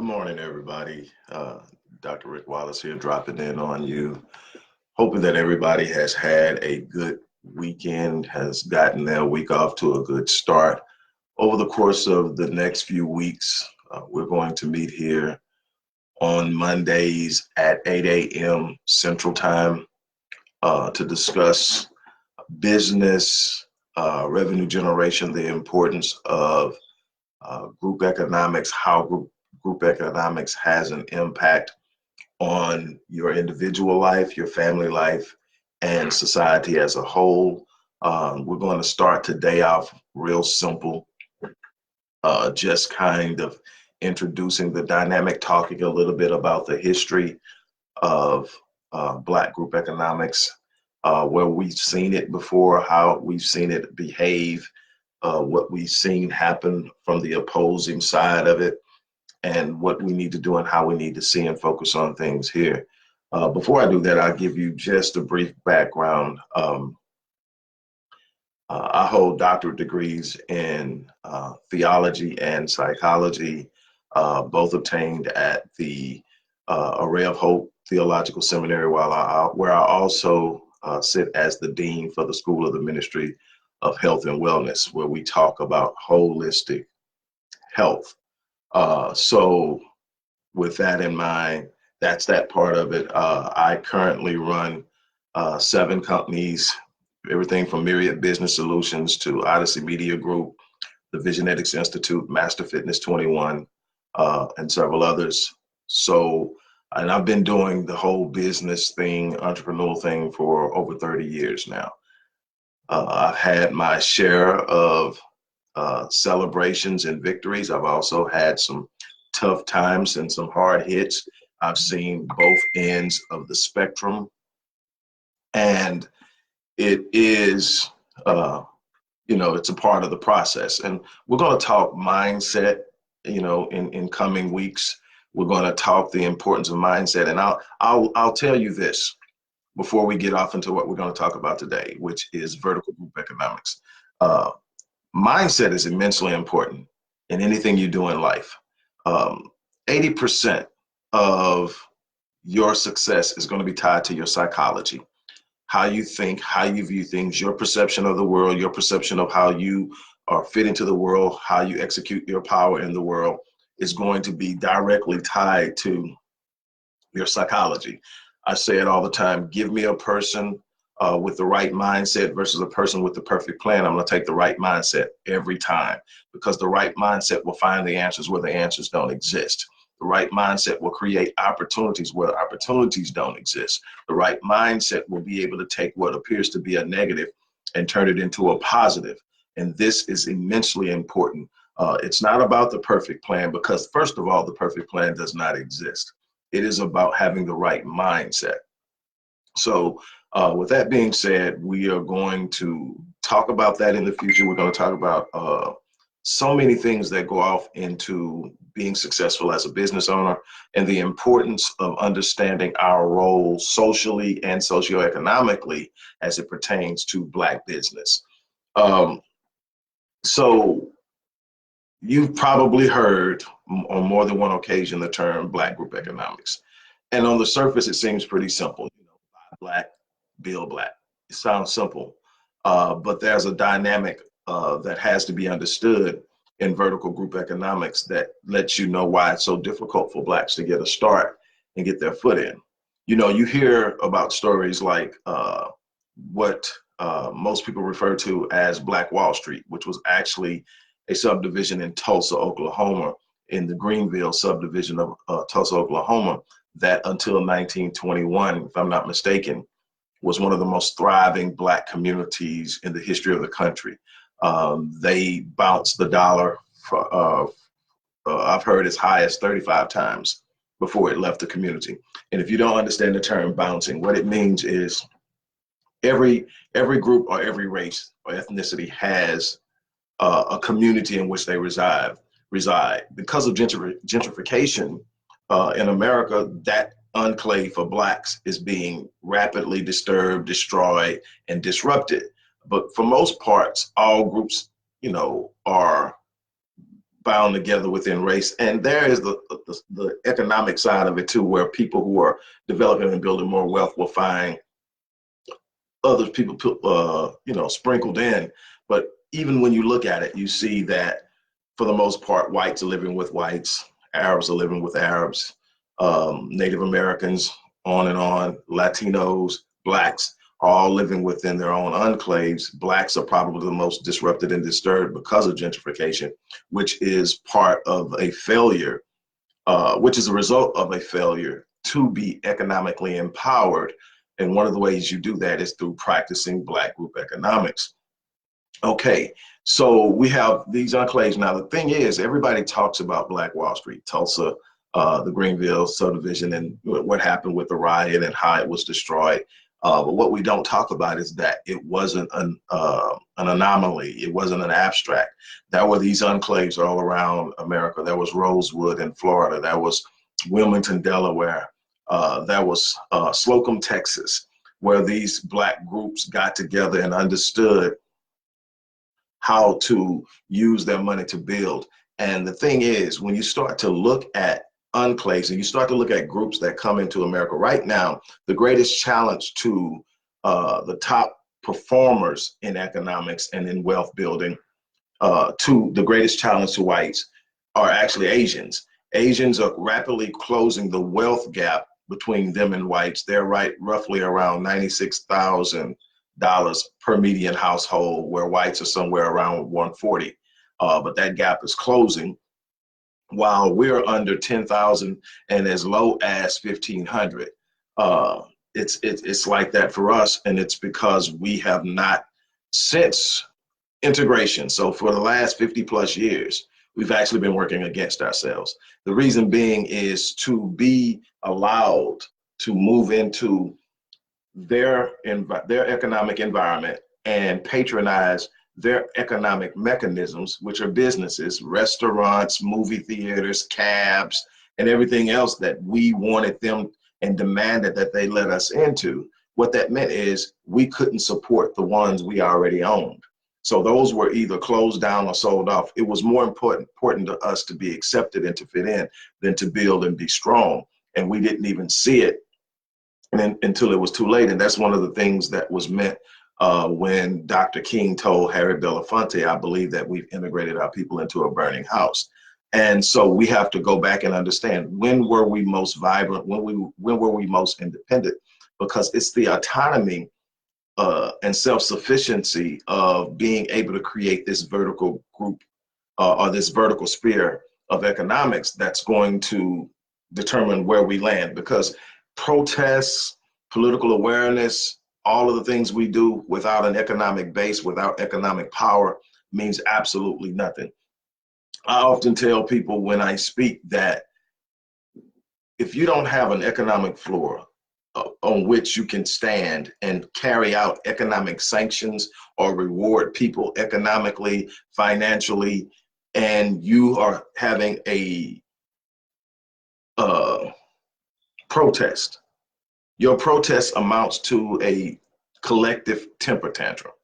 Good morning, everybody. Dr. Rick Wallace here, dropping in on you. Hoping that everybody has had a good weekend, has gotten their week off to a good start. Over the course of the next few weeks, we're going to meet here on Mondays at 8 a.m. Central Time to discuss business, revenue generation, the importance of group economics, how group economics has an impact on your individual life, your family life, and society as a whole. We're going to start today off real simple, just kind of introducing the dynamic, talking a little bit about the history of Black group economics, where we've seen it before, how we've seen it behave, what we've seen happen from the opposing side of it, and what we need to do and how we need to see and focus on things here. Before I do that, I'll give you just a brief background. I hold doctorate degrees in theology and psychology, both obtained at the Array of Hope Theological Seminary, where I also sit as the dean for the School of the Ministry of Health and Wellness, where we talk about holistic health. So with that in mind, that's that part of it. I currently run 7 companies, everything from Myriad Business Solutions to Odyssey Media Group, the Visionetics Institute, Master Fitness 21, and several others. So, and I've been doing the whole business thing, entrepreneurial thing for over 30 years now. I've had my share of celebrations and victories. I've also had some tough times and some hard hits. I've seen both ends of the spectrum, and it is, it's a part of the process. And we're going to talk mindset, in coming weeks. We're going to talk the importance of mindset, and I'll tell you this before we get off into what we're going to talk about today, which is vertical group economics. Mindset is immensely important in anything you do in life. 80% of your success is going to be tied to your psychology, how you think, how you view things, your perception of the world, your perception of how you are fit into the world, how you execute your power in the world is going to be directly tied to your psychology. I say it all the time, give me a person with the right mindset versus a person with the perfect plan. I'm going to take the right mindset every time, because the right mindset will find the answers where the answers don't exist. The right mindset will create opportunities where opportunities don't exist. The right mindset will be able to take what appears to be a negative and turn it into a positive. And this is immensely important. It's not about the perfect plan, because first of all, the perfect plan does not exist. It is about having the right mindset. So with that being said, we are going to talk about that in the future. We're going to talk about so many things that go off into being successful as a business owner, and the importance of understanding our role socially and socioeconomically as it pertains to Black business. So you've probably heard on more than one occasion the term Black group economics. And on the surface, it seems pretty simple. Buy Black, build Black. It sounds simple, but there's a dynamic that has to be understood in vertical group economics that lets you know why it's so difficult for Blacks to get a start and get their foot in. You hear about stories like what most people refer to as Black Wall Street, which was actually a subdivision in Tulsa, Oklahoma, in the Greenville subdivision of Tulsa, Oklahoma, that until 1921, if I'm not mistaken, was one of the most thriving Black communities in the history of the country. They bounced the dollar, I've heard as high as 35 times before it left the community. And if you don't understand the term bouncing, what it means is every group or every race or ethnicity has a community in which they reside. Because of gentrification in America, that enclave for Blacks is being rapidly disturbed, destroyed, and disrupted. But for most parts, all groups, are bound together within race. And there is the economic side of it too, where people who are developing and building more wealth will find other people, sprinkled in. But even when you look at it, you see that for the most part, whites are living with whites, Arabs are living with Arabs, Native Americans, on and on, Latinos, blacks are all living within their own enclaves. Blacks are probably the most disrupted and disturbed because of gentrification, which is part of a failure, which is a result of a failure to be economically empowered. And one of the ways you do that is through practicing Black group economics. Okay, so we have these enclaves. Now, the thing is, everybody talks about Black Wall Street, Tulsa, the Greenville subdivision, and what happened with the riot and how it was destroyed. But what we don't talk about is that it wasn't an anomaly. It wasn't an abstract. There were these enclaves all around America. There was Rosewood in Florida. There was Wilmington, Delaware. There was Slocum, Texas, where these Black groups got together and understood how to use their money to build. And the thing is, when you start to look at enclaves and you start to look at groups that come into America right now, the greatest challenge to the top performers in economics and in wealth building, to the greatest challenge to whites, are actually Asians. Asians are rapidly closing the wealth gap between them and whites. They're roughly around $96,000 per median household, where whites are somewhere around 140. But that gap is closing, while we're under 10,000 and as low as 1,500. It's like that for us, and it's because we have not, since integration, so for the last 50 plus years, we've actually been working against ourselves. The reason being is to be allowed to move into their economic environment and patronize their economic mechanisms, which are businesses, restaurants, movie theaters, cabs, and everything else that we wanted them and demanded that they let us into. What that meant is we couldn't support the ones we already owned. So those were either closed down or sold off. It was more important to us to be accepted and to fit in than to build and be strong. And we didn't even see it until it was too late. And that's one of the things that was meant when Dr. King told Harry Belafonte, I believe that we've integrated our people into a burning house. And so we have to go back and understand, when were we most vibrant? When were we most independent? Because it's the autonomy and self-sufficiency of being able to create this vertical group or this vertical sphere of economics that's going to determine where we land. Because protests, political awareness, all of the things we do without an economic base, without economic power, means absolutely nothing. I often tell people when I speak that if you don't have an economic floor on which you can stand and carry out economic sanctions or reward people economically, financially, and you are having a protest, your protest amounts to a collective temper tantrum.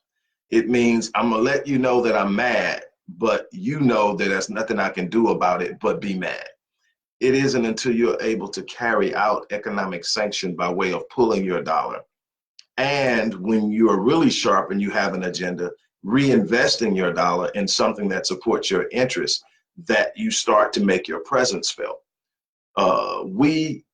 It means I'm gonna let you know that I'm mad, but you know that there's nothing I can do about it but be mad. It isn't until you're able to carry out economic sanction by way of pulling your dollar, and when you're really sharp and you have an agenda, reinvesting your dollar in something that supports your interests, that you start to make your presence felt. We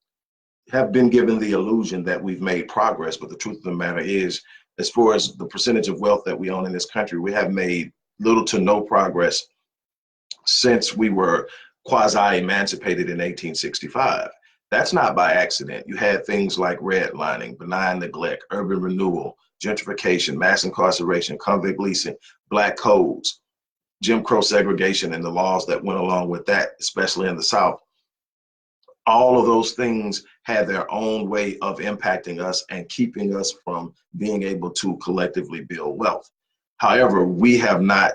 have been given the illusion that we've made progress, but the truth of the matter is, as far as the percentage of wealth that we own in this country, we have made little to no progress since we were quasi-emancipated in 1865. That's not by accident. You had things like redlining, benign neglect, urban renewal, gentrification, mass incarceration, convict leasing, black codes, Jim Crow segregation, and the laws that went along with that, especially in the South. All of those things had their own way of impacting us and keeping us from being able to collectively build wealth. However, we have not,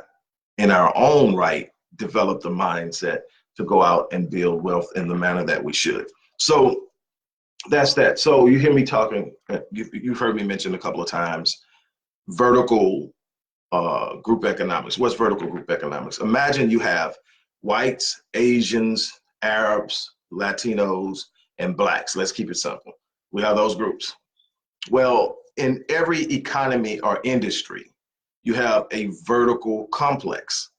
in our own right, developed a mindset to go out and build wealth in the manner that we should. So that's that. So you hear me talking, you've heard me mention a couple of times, vertical group economics. What's vertical group economics? Imagine you have whites, Asians, Arabs, Latinos, and blacks. Let's keep it simple. We have those groups. Well, in every economy or industry, you have a vertical complex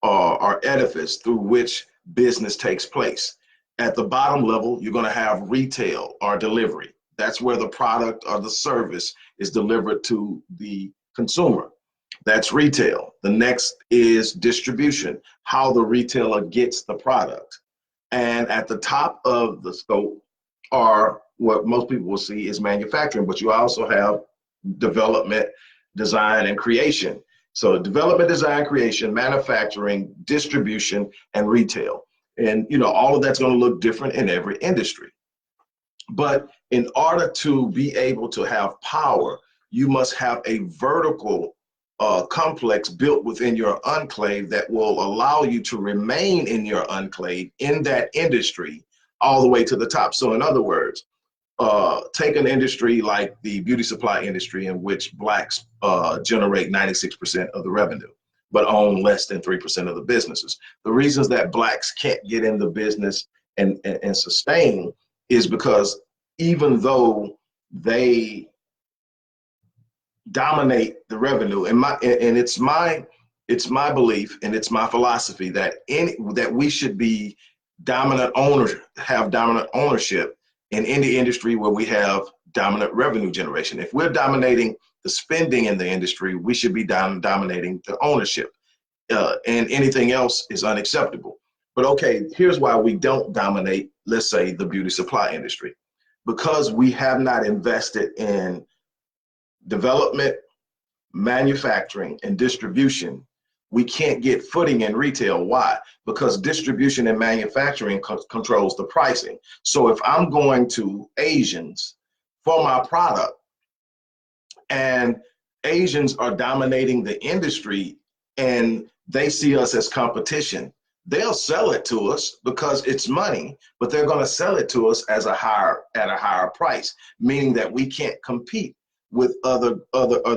or edifice through which business takes place. At the bottom level, you're going to have retail or delivery. That's where the product or the service is delivered to the consumer. That's retail. The next is distribution, how the retailer gets the product. And at the top of the scope are what most people will see is manufacturing, but you also have development, design, and creation. So development, design, creation, manufacturing, distribution, and retail. And all of that's going to look different in every industry. But in order to be able to have power, you must have a vertical complex built within your enclave that will allow you to remain in your enclave in that industry all the way to the top. So in other words, take an industry like the beauty supply industry, in which blacks generate 96% of the revenue, but own less than 3% of the businesses. The reasons that blacks can't get in the business and sustain is because even though they dominate the revenue, and it's my belief and it's my philosophy that we should be have dominant ownership in any industry where we have dominant revenue generation. If we're dominating the spending in the industry, we should be dominating the ownership, and anything else is unacceptable. But okay, here's why we don't dominate, let's say, the beauty supply industry. Because we have not invested in development, manufacturing, and distribution, we can't get footing in retail. Why? Because distribution and manufacturing controls the pricing. So if I'm going to Asians for my product and Asians are dominating the industry and they see us as competition, they'll sell it to us because it's money, but they're going to sell it to us as at a higher price, meaning that we can't compete with other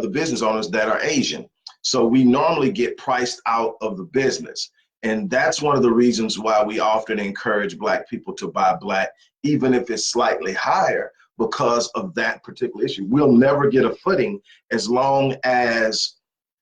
business owners that are Asian. So we normally get priced out of the business. And that's one of the reasons why we often encourage Black people to buy Black, even if it's slightly higher, because of that particular issue. We'll never get a footing as long as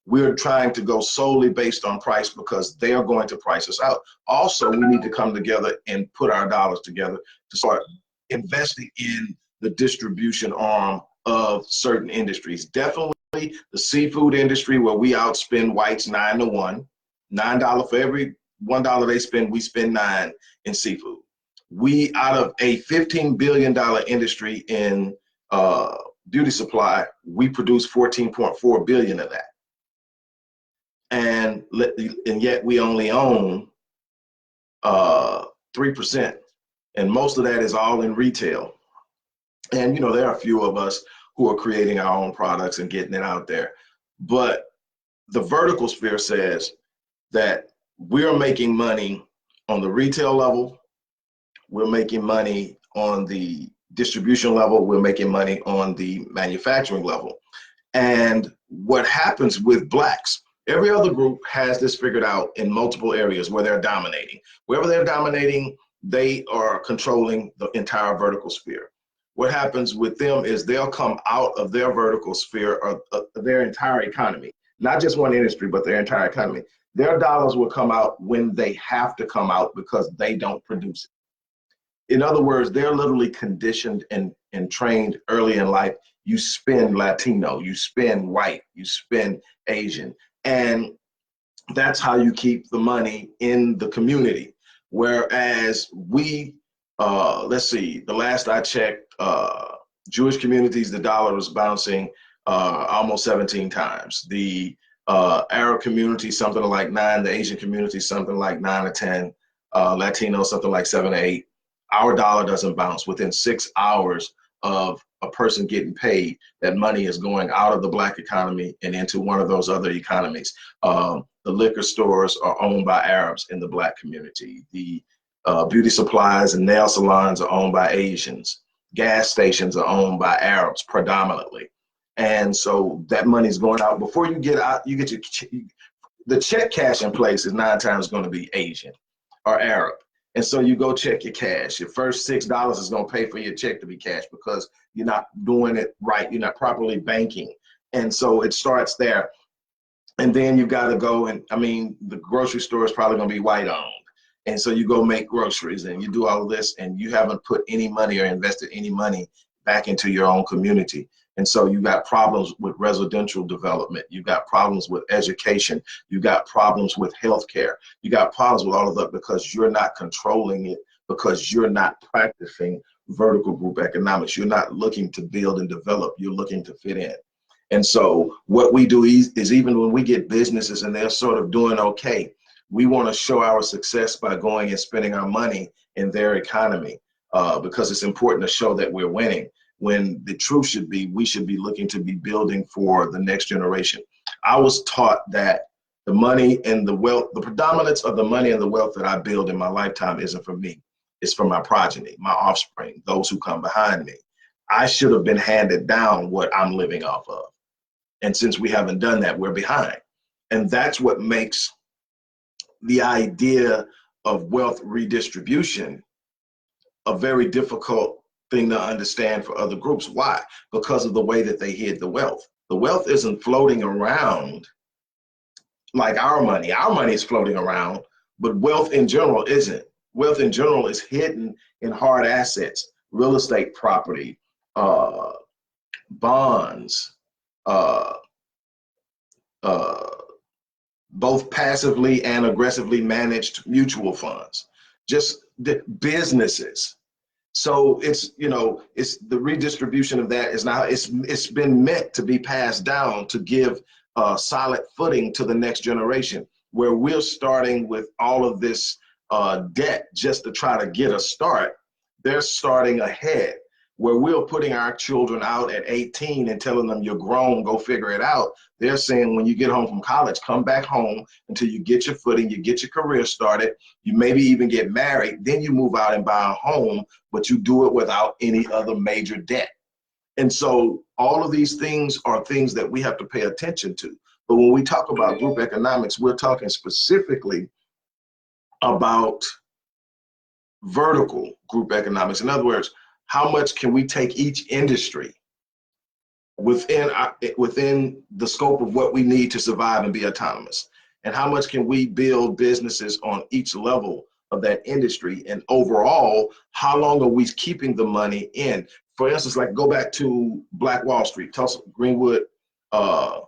we're trying to go solely based on price, because they are going to price us out. Also, we need to come together and put our dollars together to start investing in the distribution arm of certain industries. Definitely the seafood industry, where we outspend whites 9-1. $9 for every $1 they spend, we spend 9 in seafood. We, out of a $15 billion industry in beauty supply, we produce 14.4 billion of that. And yet we only own 3%. And most of that is all in retail. And, there are a few of us who are creating our own products and getting it out there. But the vertical sphere says that we're making money on the retail level, we're making money on the distribution level, we're making money on the manufacturing level. And what happens with Blacks, every other group has this figured out in multiple areas where they're dominating. Wherever they're dominating, they are controlling the entire vertical sphere. What happens with them is they'll come out of their vertical sphere or their entire economy, not just one industry, but their entire economy. Their dollars will come out when they have to come out because they don't produce it. In other words, they're literally conditioned and trained early in life. You spend Latino, you spend white, you spend Asian. And that's how you keep the money in the community. Whereas we, let's see, the last I checked, Jewish communities, the dollar was bouncing almost 17 times. The Arab community, something like 9. The Asian community, something like 9 or 10. Latino, something like 7 or 8. Our dollar doesn't bounce. Within 6 hours of a person getting paid, that money is going out of the Black economy and into one of those other economies. The liquor stores are owned by Arabs in the Black community. The beauty supplies and nail salons are owned by Asians. Gas stations are owned by Arabs predominantly. And so that money is going out. Before you get out, you get the check cash in place is 9 times going to be Asian. are Arab. And so you go check your cash. Your first $6 is going to pay for your check to be cashed because you're not doing it right. You're not properly banking. And so it starts there. And then you got to go and, I mean, the grocery store is probably going to be white owned. And so you go make groceries and you do all of this and you haven't put any money or invested any money back into your own community. And so you got problems with residential development. You got problems with education. You got problems with healthcare. You got problems with all of that because you're not controlling it, because you're not practicing vertical group economics. You're not looking to build and develop. You're looking to fit in. And so what we do is even when we get businesses and they're sort of doing okay, we want to show our success by going and spending our money in their economy because it's important to show that we're winning. When the truth should be, we should be looking to be building for the next generation. I was taught that the money and the wealth, the predominance of the money and the wealth that I build in my lifetime isn't for me. It's for my progeny, my offspring, those who come behind me. I should have been handed down what I'm living off of. And since we haven't done that, we're behind. And that's what makes the idea of wealth redistribution a very difficult thing to understand for other groups. Why? Because of the way that they hid the wealth. The wealth isn't floating around like our money. Our money is floating around, but wealth in general isn't. Wealth in general is hidden in hard assets, real estate property, bonds, uh, both passively and aggressively managed mutual funds, just the businesses. So it's, you know, it's the redistribution of that is now it's been meant to be passed down to give solid footing to the next generation, where we're starting with all of this debt just to try to get a start. They're starting ahead, where we're putting our children out at 18 and telling them you're grown, go figure it out. They're saying when you get home from college, come back home until you get your footing, you get your career started, you maybe even get married, then you move out and buy a home, but you do it without any other major debt. And so all of these things are things that we have to pay attention to. But when we talk about group economics, we're talking specifically about vertical group economics. In other words, how much can we take each industry within the scope of what we need to survive and be autonomous? And how much can we build businesses on each level of that industry? And overall, how long are we keeping the money in? For instance, like go back to Black Wall Street, Tulsa, Greenwood, the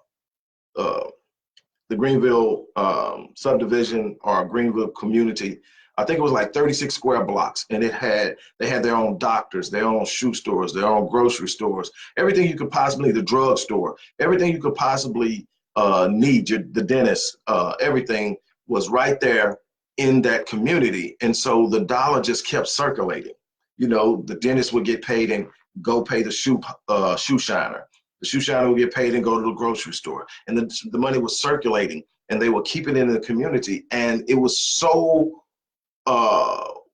Greenville subdivision or Greenville community. I think it was like 36 square blocks, and they had their own doctors, their own shoe stores, their own grocery stores, everything you could possibly, the drugstore, everything you could possibly need, the dentist, everything was right there in that community. And so the dollar just kept circulating. You know, the dentist would get paid and go pay the shoe shiner. The shoe shiner would get paid and go to the grocery store. And the money was circulating, and they would keep it in the community. And it was so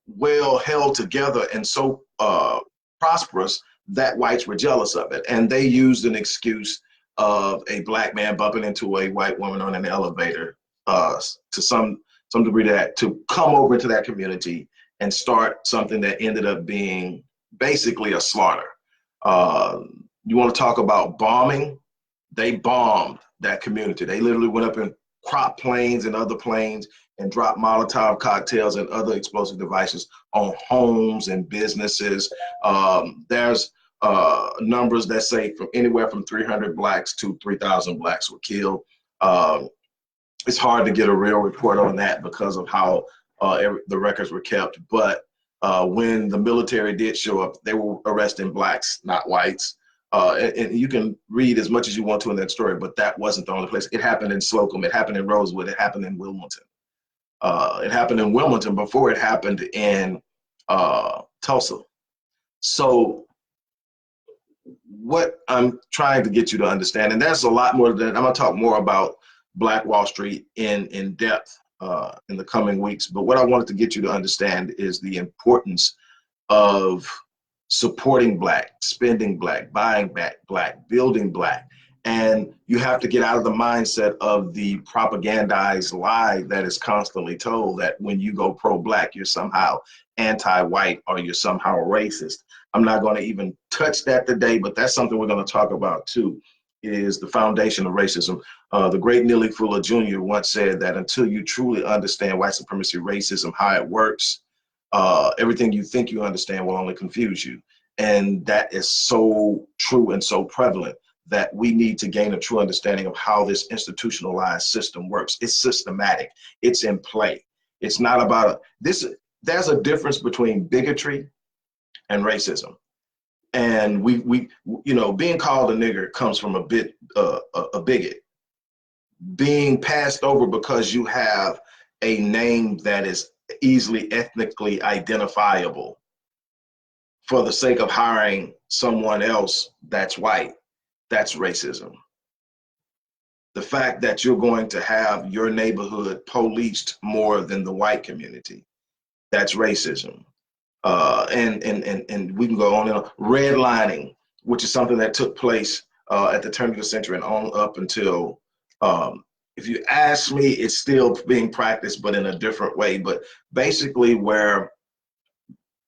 well held together and so prosperous that whites were jealous of it. And they used an excuse of a black man bumping into a white woman on an elevator to some degree to come over into that community and start something that ended up being basically a slaughter. You want to talk about bombing? They bombed that community. They literally went up in crop planes and other planes and dropped Molotov cocktails and other explosive devices on homes and businesses. There's numbers that say from anywhere from 300 blacks to 3,000 blacks were killed. It's hard to get a real report on that because of how the records were kept. But when the military did show up, they were arresting blacks, not whites. And you can read as much as you want to in that story, but that wasn't the only place. It happened in Slocum. It happened in Rosewood. It happened in Wilmington. It happened in Wilmington before it happened in Tulsa. So what I'm trying to get you to understand, and that's a lot more than, I'm going to talk more about Black Wall Street in depth in the coming weeks. But what I wanted to get you to understand is the importance of supporting black, spending black, buying back black, building black. And you have to get out of the mindset of the propagandized lie that is constantly told that when you go pro-black, you're somehow anti-white or you're somehow racist. I'm not going to even touch that today, but that's something we're going to talk about too, is the foundation of racism. The great Neely Fuller Jr. once said that until you truly understand white supremacy, racism, how it works, everything you think you understand will only confuse you. And that is so true and so prevalent, that we need to gain a true understanding of how this institutionalized system works. It's systematic. It's in play. It's not about this. There's a difference between bigotry and racism. And being called a nigger comes from a bigot. Being passed over because you have a name that is easily ethnically identifiable for the sake of hiring someone else that's white, that's racism. The fact that you're going to have your neighborhood policed more than the white community, that's racism. And we can go on and on. Redlining, which is something that took place at the turn of the century and on up until, if you ask me, it's still being practiced, but in a different way. But basically, where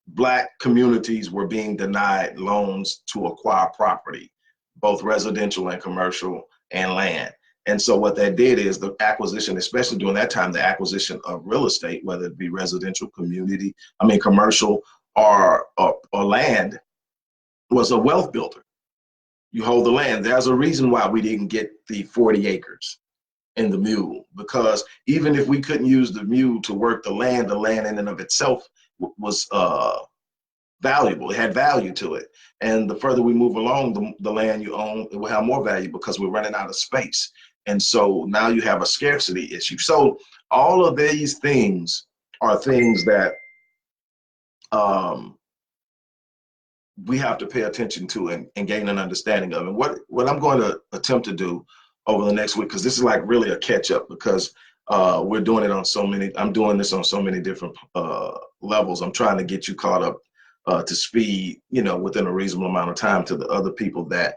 Black communities were being denied loans to acquire property, both residential and commercial, and land. And so what that did is the acquisition, especially during that time, the acquisition of real estate, whether it be residential, commercial, or land, was a wealth builder. You hold the land. There's a reason why we didn't get the 40 acres in the mule, because even if we couldn't use the mule to work the land in and of itself was valuable. It had value to it. And the further we move along, the land you own, it will have more value because we're running out of space. And so now you have a scarcity issue. So all of these things are things that we have to pay attention to and gain an understanding of. And what I'm going to attempt to do over the next week, because this is like really a catch up, because we're doing it on I'm doing this on so many different levels. I'm trying to get you caught up to speed, within a reasonable amount of time, to the other people that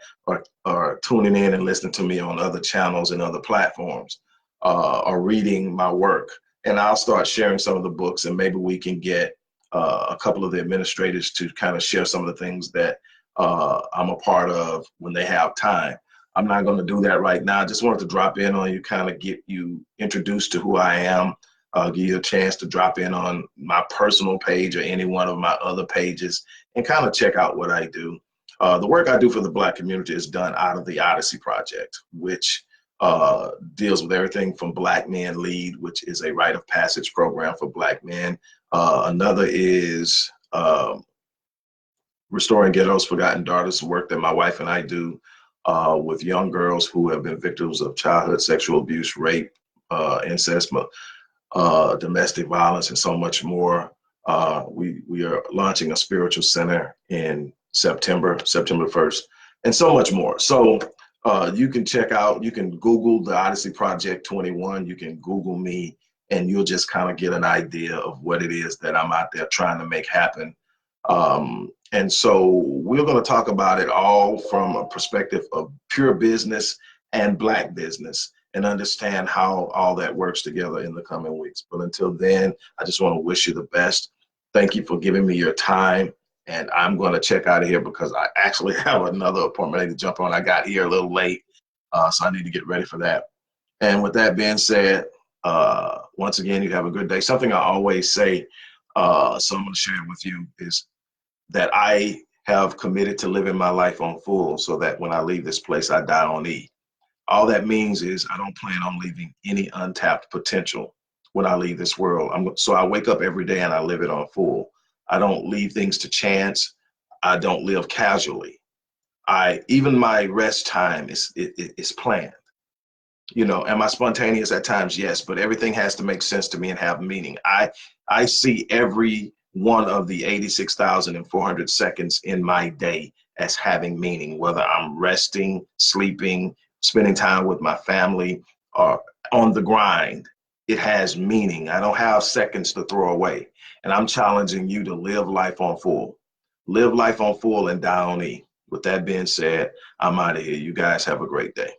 are tuning in and listening to me on other channels and other platforms, are reading my work. And I'll start sharing some of the books, and maybe we can get a couple of the administrators to kind of share some of the things that I'm a part of when they have time. I'm not going to do that right now. I just wanted to drop in on you, kind of get you introduced to who I am, give you a chance to drop in on my personal page or any one of my other pages and kind of check out what I do. The work I do for the Black community is done out of the Odyssey Project, which deals with everything from Black Men Lead, which is a rite of passage program for Black men. Another is Restoring Ghettos Forgotten Daughters, work that my wife and I do with young girls who have been victims of childhood sexual abuse, rape, incest, domestic violence, and so much more. We are launching a spiritual center in September 1st, and so much more. So you can you can Google the Odyssey Project 21, you can Google me, and you'll just kind of get an idea of what it is that I'm out there trying to make happen. And so we're going to talk about it all from a perspective of pure business and Black business, and understand how all that works together in the coming weeks. But until then, I just want to wish you the best. Thank you for giving me your time. And I'm going to check out of here because I actually have another appointment I need to jump on. I got here a little late, so I need to get ready for that. And with that being said, once again, you have a good day. Something I always say, so I'm going to share it with you, is that I have committed to living my life on full, so that when I leave this place, I die on E. All that means is I don't plan on leaving any untapped potential when I leave this world. So I wake up every day and I live it on full. I don't leave things to chance. I don't live casually. Even my rest time is planned. Am I spontaneous at times? Yes, but everything has to make sense to me and have meaning. I see every one of the 86,400 seconds in my day as having meaning, whether I'm resting, sleeping, spending time with my family, or on the grind. It has meaning. I don't have seconds to throw away. And I'm challenging you to live life on full. Live life on full and die on E. With that being said, I'm out of here. You guys have a great day.